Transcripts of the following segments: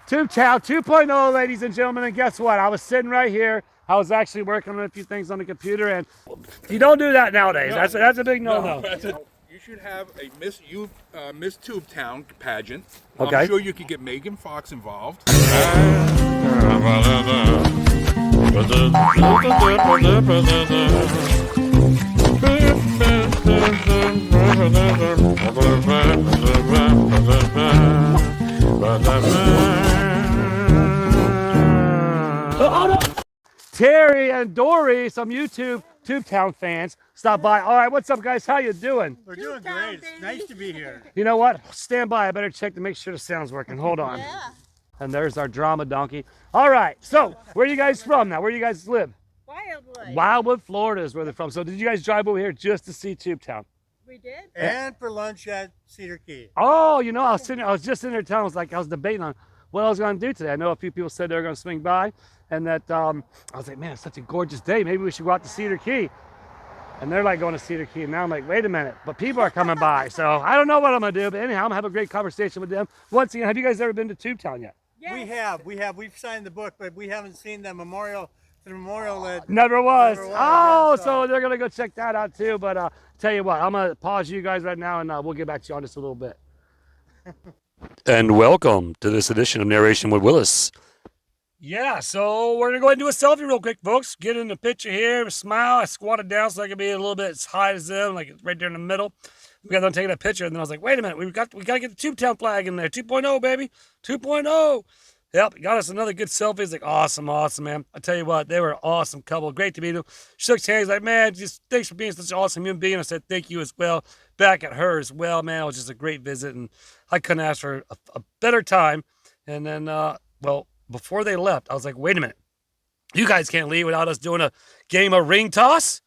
Tubetown 2.0, ladies and gentlemen, and guess what? I was sitting right here. I was actually working on a few things on the computer, and you don't do that nowadays. No, that's a big no-no. You should have a Miss Tubetown pageant. Okay. I'm sure you could get Megan Fox involved. Terry and Dory, some Tubetown fans, stopped by. All right, what's up, guys? How you doing? We're doing great. It's nice to be here. You know what? Stand by. I better check to make sure the sound's working. Hold on. Yeah. And there's our drama donkey. All right. So, where are you guys from now? Where do you guys live? Wildwood. Wildwood, Florida is where they're from. So, did you guys drive over here just to see Tubetown? We did. And for lunch at Cedar Key. Oh, you know, I was just in there telling, I was debating on what I was going to do today. I know a few people said they were going to swing by, and that I was like, man, it's such a gorgeous day. Maybe we should go out to Cedar Key. And they're like going to Cedar Key. And now I'm like, wait a minute, but people are coming by. So I don't know what I'm going to do, but anyhow, I'm going to have a great conversation with them. Once again, have you guys ever been to Tubetown yet? Yes. We have. We've signed the book, but we haven't seen the memorial. The memorial that Never was. Never was, Oh, yeah, so they're going to go check that out too. But tell you what, I'm going to pause you guys right now, and we'll get back to you on just a little bit. And welcome to this edition of Narration with Willis. Yeah, so we're going to go ahead and do a selfie real quick, folks. Get in the picture here, smile. I squatted down so I could be a little bit as high as them, like right there in the middle. We got done taking that picture, and then I was like, wait a minute, we got to get the Tubetown flag in there. 2.0, baby. 2.0. Yep, got us another good selfie. It's like, awesome, man. I tell you what, they were an awesome couple. Great to meet them. Shook hands, like, man, just thanks for being such an awesome human being. I said, thank you as well. Back at her as well, man. It was just a great visit, and I couldn't ask for a better time. And then, well, before they left, I was like, wait a minute. You guys can't leave without us doing a game of ring toss.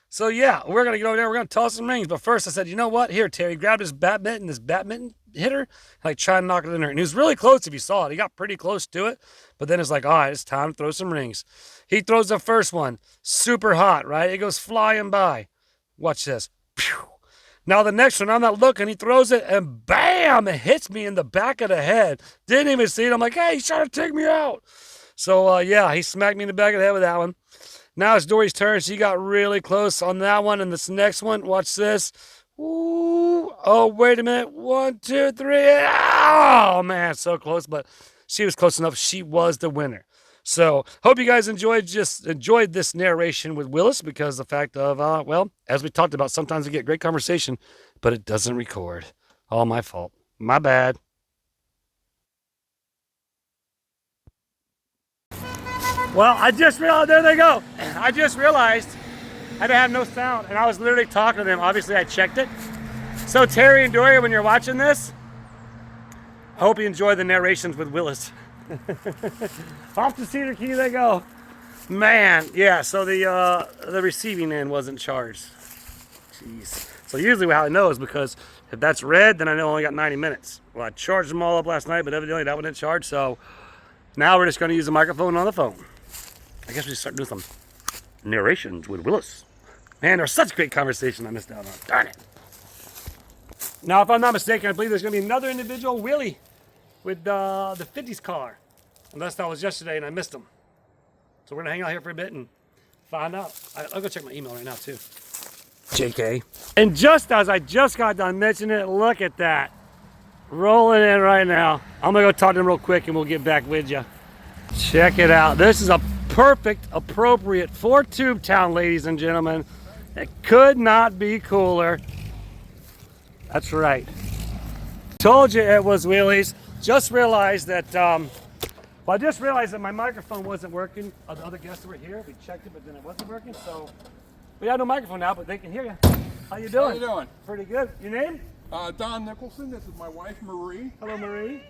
So, yeah, we're going to get over there. We're going to toss some rings. But first, I said, you know what? Here, Terry, grab this badminton hitter, and like try and knock it in there. And he was really close if you saw it. He got pretty close to it. But then it's like, all right, it's time to throw some rings. He throws the first one. Super hot, right? It goes flying by. Watch this. Pew. Now the next one, I'm not looking. He throws it, and bam! It hits me in the back of the head. Didn't even see it. I'm like, hey, he's trying to take me out. So, yeah, he smacked me in the back of the head with that one. Now it's Dory's turn. She got really close on that one. And this next one, watch this. Ooh. Oh, wait a minute. 1, 2, 3. Oh, man, so close. But she was close enough. She was the winner. So, hope you guys enjoyed this narration with Willis, because the fact of, well, as we talked about, sometimes we get great conversation, but it doesn't record. All my fault. My bad. Well, I just realized, there they go. I just realized I didn't have no sound, and I was literally talking to them. Obviously, I checked it. So, Terry and Dory, when you're watching this, I hope you enjoy the narrations with Willis. Off to Cedar Key they go. Man, yeah, so the receiving end wasn't charged. Jeez. So usually how I know is because if that's red, then I know I only got 90 minutes. Well, I charged them all up last night, but evidently that one didn't charge, so now we're just going to use the microphone on the phone. I guess we start doing some narrations with Willis. Man, there's such great conversation I missed out on. Darn it. Now, if I'm not mistaken, I believe there's going to be another individual, Willie, with the 50s car. Unless that was yesterday and I missed him. So we're going to hang out here for a bit and find out. I'll go check my email right now, too. JK. And just as I just got done mentioning it, look at that. Rolling in right now. I'm going to go talk to him real quick and we'll get back with you. Check it out. This is a perfect, appropriate for Tubetown, ladies and gentlemen. It could not be cooler. That's right. Told you it was Willys. Just realized that, I just realized that my microphone wasn't working. The other guests were here. We checked it, but then it wasn't working. So we have no microphone now, but they can hear you. How you doing? How you doing? Pretty good. Your name? Don Nicholson. This is my wife, Marie. Hello, Marie.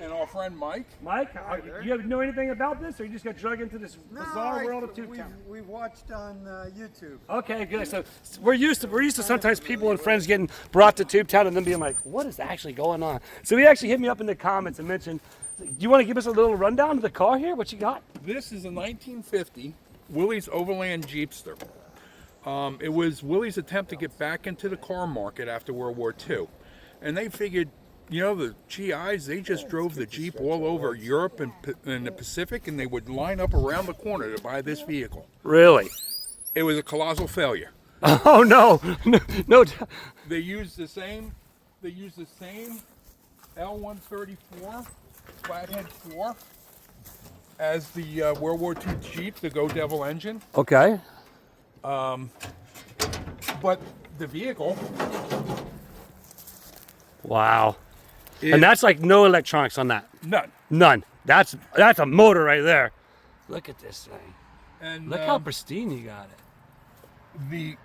And our friend, Mike. Mike, you know anything about this, or you just got dragged into this bizarre world of Tubetown? We've watched on YouTube. Okay, good. So we're used to sometimes people and friends getting brought to Tubetown and then being like, what is actually going on? So he actually hit me up in the comments and mentioned, do you want to give us a little rundown of the car here? What you got? This is a 1950 Willys Overland Jeepster. It was Willys' attempt to get back into the car market after World War II. And they figured You know, the GIs, they just drove the Jeep all over Europe and the Pacific, and they would line up around the corner to buy this vehicle. Really? It was a colossal failure. Oh no, no. They used the same L134 flathead 4 as the World War II Jeep, the Go Devil engine. Okay. But the vehicle, Wow. And that's like no electronics on that. none. None. That's a motor right there. Look at this thing. And Look how pristine you got it. the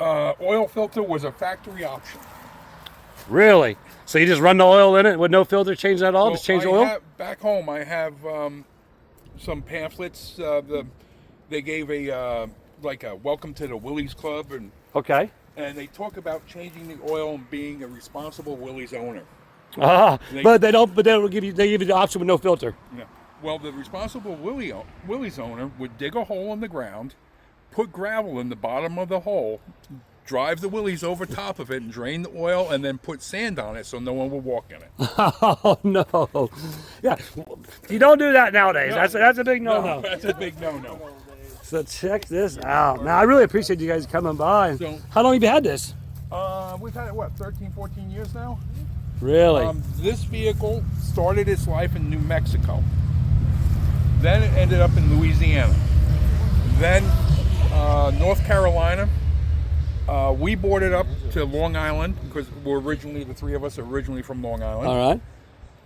oil filter was a factory option. Really? So you just run the oil in it with no filter change at all? Well, Just change the oil? Back home, I have some pamphlets. They gave a welcome to the Willys Club, Okay. and they talk about changing the oil and being a responsible Willys owner. Ah, but they don't give you the option with no filter. Yeah. Well, the responsible Willys owner would dig a hole in the ground, put gravel in the bottom of the hole, drive the Willys over top of it and drain the oil, and then put sand on it so no one will walk in it. Oh no. Yeah. You don't do that nowadays. No. That's a big no-no. That's a big no-no. So check this out. Now I really appreciate you guys coming by. So- How long have you had this? We've had it, 13, 14 years now? Really? This vehicle started its life in New Mexico. Then it ended up in Louisiana. Then North Carolina. We bought it up to Long Island because the three of us are originally from Long Island. All right.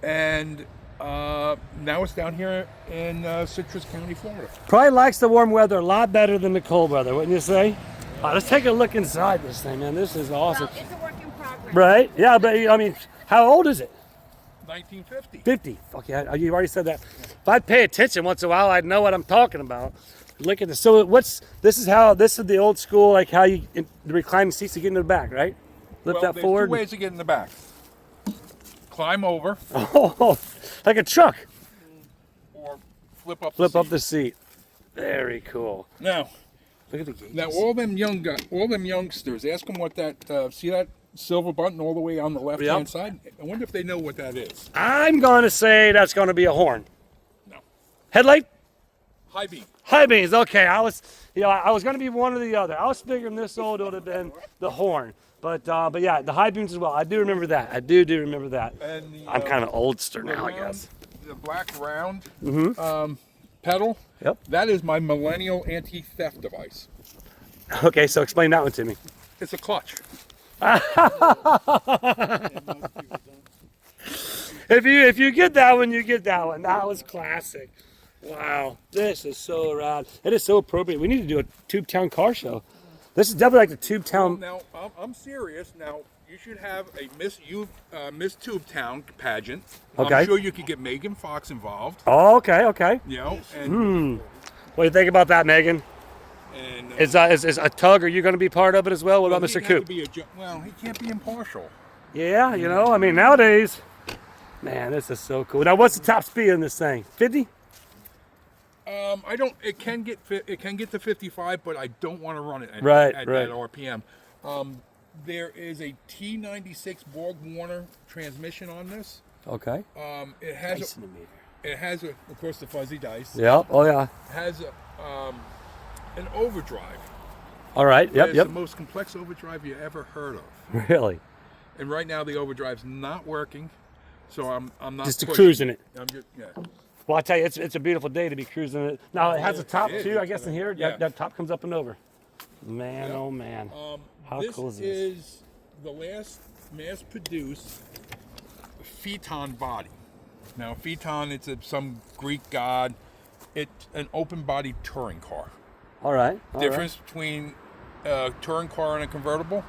And now it's down here in Citrus County, Florida. Probably likes the warm weather a lot better than the cold weather, wouldn't you say? All right, let's take a look inside this thing, man. This is awesome. Well, it's a work in progress. Right? Yeah, but I mean, how old is it? 1950. 50. Fuck yeah, you already said that. If I'd pay attention once in a while, I'd know what I'm talking about. Look at this. So this is the old school, like how the reclining seats to get in the back, right? Lift that there's forward. 2 ways to get in the back. Climb over Oh, like a truck. or flip up Flip the up seat. the seat. Very cool. Now, Look at the gauges. Now, all them youngsters, ask them what that. See that silver button all the way on the left-hand Yep. side? I wonder if they know what that is. I'm going to say that's going to be a horn. No, Headlight? high beam. High beams. Okay, I was going to be one or the other. I was figuring this old would have been the horn, but yeah, the high beams as well. I do remember that. I do remember that. And the, I'm kind of oldster the now, I round- guess. The black round pedal. Yep. That is my millennial anti-theft device. Okay, so explain that one to me. It's a clutch. If you get that one, you get that one. That was classic. Wow, this is so rad. It is so appropriate. We need to do a Tubetown car show. This is definitely like the Tubetown. Now, I'm serious. Now, you should have a Miss Tubetown pageant. Okay. I'm sure you could get Megan Fox involved. Oh, okay. You know, and What do you think about that, Megan? and Is a Tug? Are you going to be part of it as well? What about he'd Mr. have to Coop? be well, he can't be impartial. Yeah, you know, I mean, nowadays, man, this is so cool. Now, what's the top speed in this thing? 50? I don't. It can get to 55, but I don't want to run it at, Right. that RPM. There is a T96 Borg Warner transmission on this. Okay. It has of course the fuzzy dice. Yeah. Oh, yeah. It has an overdrive. All right. It's Yep. the most complex overdrive you ever heard of. Really? And right now the overdrive's not working, so I'm not Just pushing. cruising it. I'm just Well, I tell you, it's a beautiful day to be cruising it. Now, it has a top, is. too, I guess, in here. Yeah. That top comes up and over. Man, Yeah. oh, man. How this cool is this? is the last mass-produced Phaeton body. Now, Phaeton, it's some Greek god. It's an open-bodied touring car. All right. all Difference between a touring car and a convertible: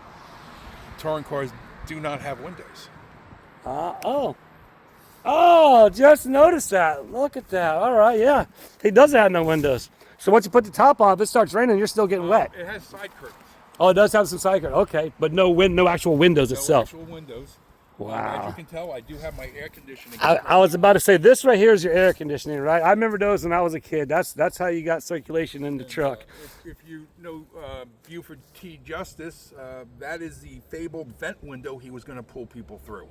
touring cars do not have windows. right. Oh, just noticed that. Look at that. All right, yeah. He doesn't have no windows. So once you put the top on, if it starts raining, you're still getting wet. It has side curtains. Oh, it does have some side curtain. Okay, but no actual windows No itself. actual windows. Wow. As you can tell, I do have my air conditioning. I was about to say, this right here is your air conditioning, right? I remember those when I was a kid. That's how you got circulation in the truck. If you know Buford T. Justice, that is the fabled vent window he was going to pull people through.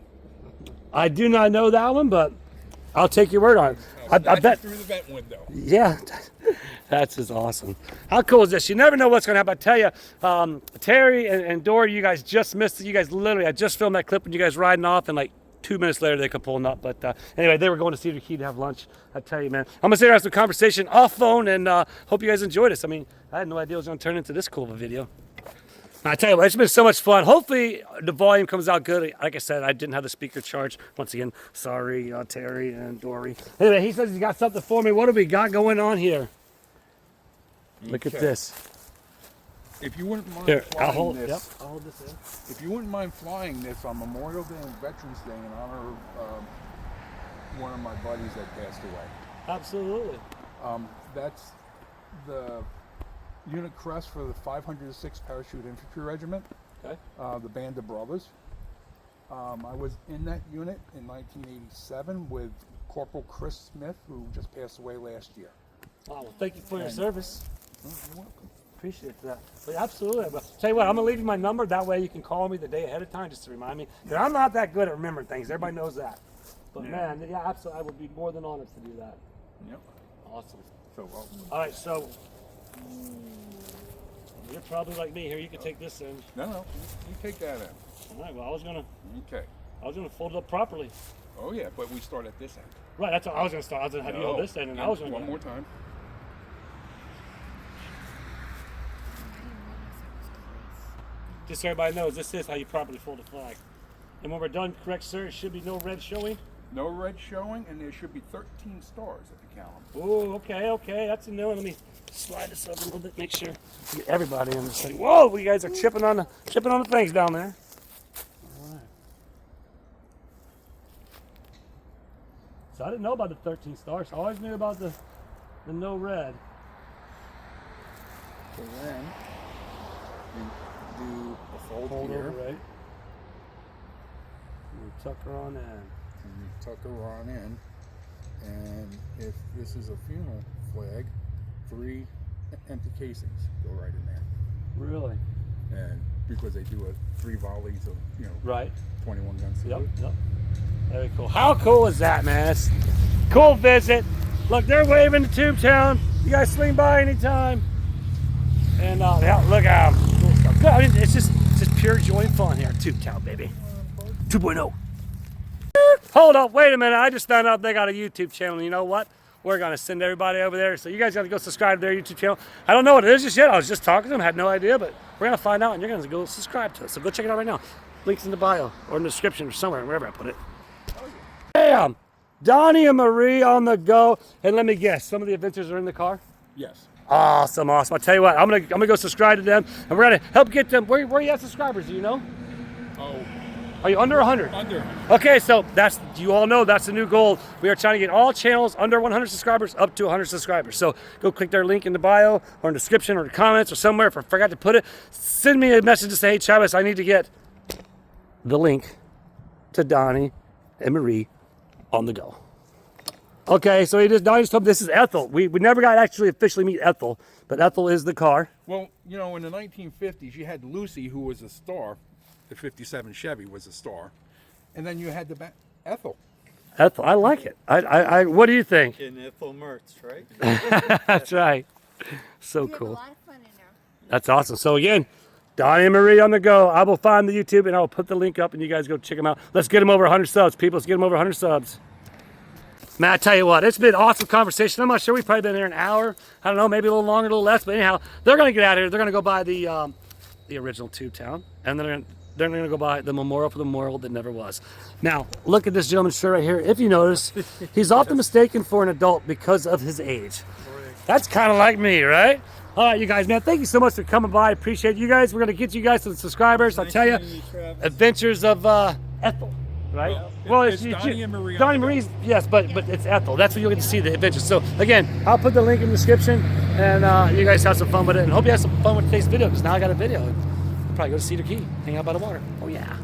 I do not know that one, but I'll take your word on it. I bet. Through the vent window. Yeah, that's just awesome. How cool is this? You never know what's going to happen. I tell you, Terry and Dory, you guys just missed it. You guys literally, I just filmed that clip when you guys riding off, and like 2 minutes later they come pulling up. But anyway, they were going to Cedar Key to have lunch. I tell you, man, I'm going to sit here and have some conversation off phone, and hope you guys enjoyed this. I mean, I had no idea it was going to turn into this cool of a video. I tell you what, it's been so much fun. Hopefully the volume comes out good. Like I said, I didn't have the speaker charged. Once again, sorry, Terry and Dory. Anyway, he says he's got something for me. What do we got going on here? Look at this. If you wouldn't mind Here, flying I'll hold, this, yep, I'll hold this in. if you wouldn't mind flying this on Memorial Day and Veterans Day in honor of one of my buddies that passed away. Absolutely. That's the unit crest for the 506th Parachute Infantry Regiment, Okay. the Band of Brothers. I was in that unit in 1987 with Corporal Chris Smith, who just passed away last year. Oh, well, thank you for your service. Oh, you're welcome. Appreciate that. But absolutely. But tell you what, I'm gonna leave you my number. That way you can call me the day ahead of time just to remind me. Because I'm not that good at remembering things. Everybody knows that. But man, yeah, absolutely. I would be more than honored to do that. Yep. Awesome. So, All right, so you're probably like me here. You can take this in. no, you take that in. All right. Well, I was gonna fold it up properly. Oh yeah, but we start at this end. Right. That's what I was gonna start. I was gonna have you hold this end, and I was gonna one more time. Just so everybody knows, this is how you properly fold a flag. And when we're done, correct, sir, it should be no red showing. No red showing, and there should be 13 stars if you count them. Oh, okay, that's a new one. Let me slide this up a little bit, make sure get everybody on this thing. Whoa, you guys are chipping on the things down there. All right. So I didn't know about the 13 stars. I always knew about the no red. So then you do a fold here, Over, right? And you tuck her on in. and you tuck her on in. And if this is a funeral flag, 3 empty casings go right in there. Really? And because they do 3 volleys of, Right. 21 gun salute. Yep. Very cool. How cool is that, man? It's a cool visit. Look, they're waving to Tombtown. You guys swing by anytime. And yeah, look at them. Cool stuff. I mean, it's just pure joy and fun here at Tombtown, baby. 2.0. Hold up, wait a minute. I just found out they got a YouTube channel. You know what? We're going to send everybody over there. So you guys got to go subscribe to their YouTube channel. I don't know what it is just yet. I was just talking to them, had no idea, but we're going to find out, and you're going to go subscribe to it. So go check it out right now. Links in the bio or in the description or somewhere, wherever I put it. Bam! Donnie and Marie on the go. And let me guess, some of the adventures are in the car? Yes. Awesome. I tell you what, I'm gonna go subscribe to them, and we're gonna help get them. Where are you at subscribers? Do you know? Oh, Are you under 100? under. Okay, so you all know that's the new goal. We are trying to get all channels under 100 subscribers up to 100 subscribers. So go click their link in the bio or in the description or the comments or somewhere. If I forgot to put it, send me a message to say, hey, Travis, I need to get the link to Donnie and Marie on the go. Okay, so Donnie just told me this is Ethel. We never got to actually officially meet Ethel, but Ethel is the car. Well, in the 1950s, you had Lucy, who was a star. The 57 Chevy was a star. And then you had Ethel. Ethel, I like it. I what do you think? In Ethel Mertz, right? That's right. So We have a cool. lot of fun in there. That's awesome. So again, Donnie and Marie on the go. I will find the YouTube and I will put the link up and you guys go check them out. Let's get them over 100 subs, people. Let's get them over 100 subs. Man, I tell you what, it's been an awesome conversation. I'm not sure. We've probably been here an hour. I don't know, maybe a little longer, a little less. But anyhow, they're going to get out of here. They're going to go by the original Tombtown. And then they're going to go by the memorial for the memorial that never was. Now, look at this gentleman's shirt right here. If you notice, he's often mistaken for an adult because of his age. That's kind of like me, right? All right, you guys, man, thank you so much for coming by. I appreciate you guys. We're going to get you guys to the subscribers. I'll tell you, Adventures of Ethel, right? Well, it's Donnie and Marie. Donnie Marie's, yes, but it's Ethel. That's where you'll get to see the adventures. So, again, I'll put the link in the description, and you guys have some fun with it. And hope you have some fun with today's video, because now I got a video. And I'll probably go to Cedar Key, hang out by the water. Oh, yeah.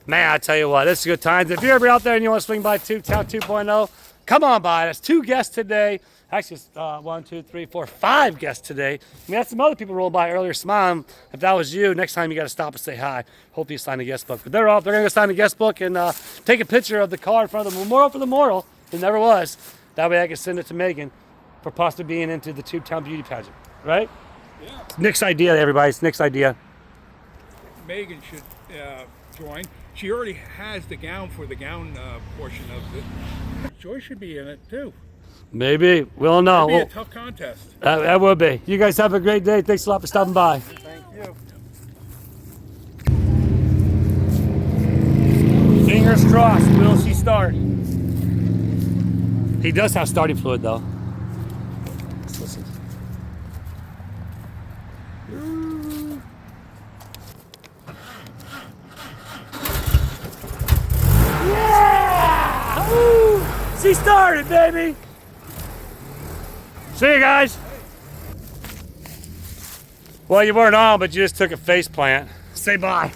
Man, I tell you what, this is good times. If you're ever out there and you want to swing by Tombtown 2.0, Come on by. That's 2 guests today. Actually, it's 1, 2, 3, 4, 5 guests today. We had some other people roll by earlier smiling. If that was you, next time you got to stop and say hi. Hope you sign a guest book. But they're off. They're going to sign a guest book and take a picture of the car in front of the memorial for the memorial. It never was. That way I can send it to Megan for possibly being into the Tubetown Beauty Pageant. Right? Yeah. Nick's idea, everybody. It's Nick's idea. Megan should join. She already has the gown for the gown portion of it. Joy should be in it too. Maybe. We'll know. It'd be a tough contest. That would be. You guys have a great day. Thanks a lot for stopping by. Thank you. Fingers crossed. Will she start? He does have starting fluid though. Let's listen. Yeah! Woo! She started, baby. See you guys. Well, you weren't on, but you just took a face plant. Say bye.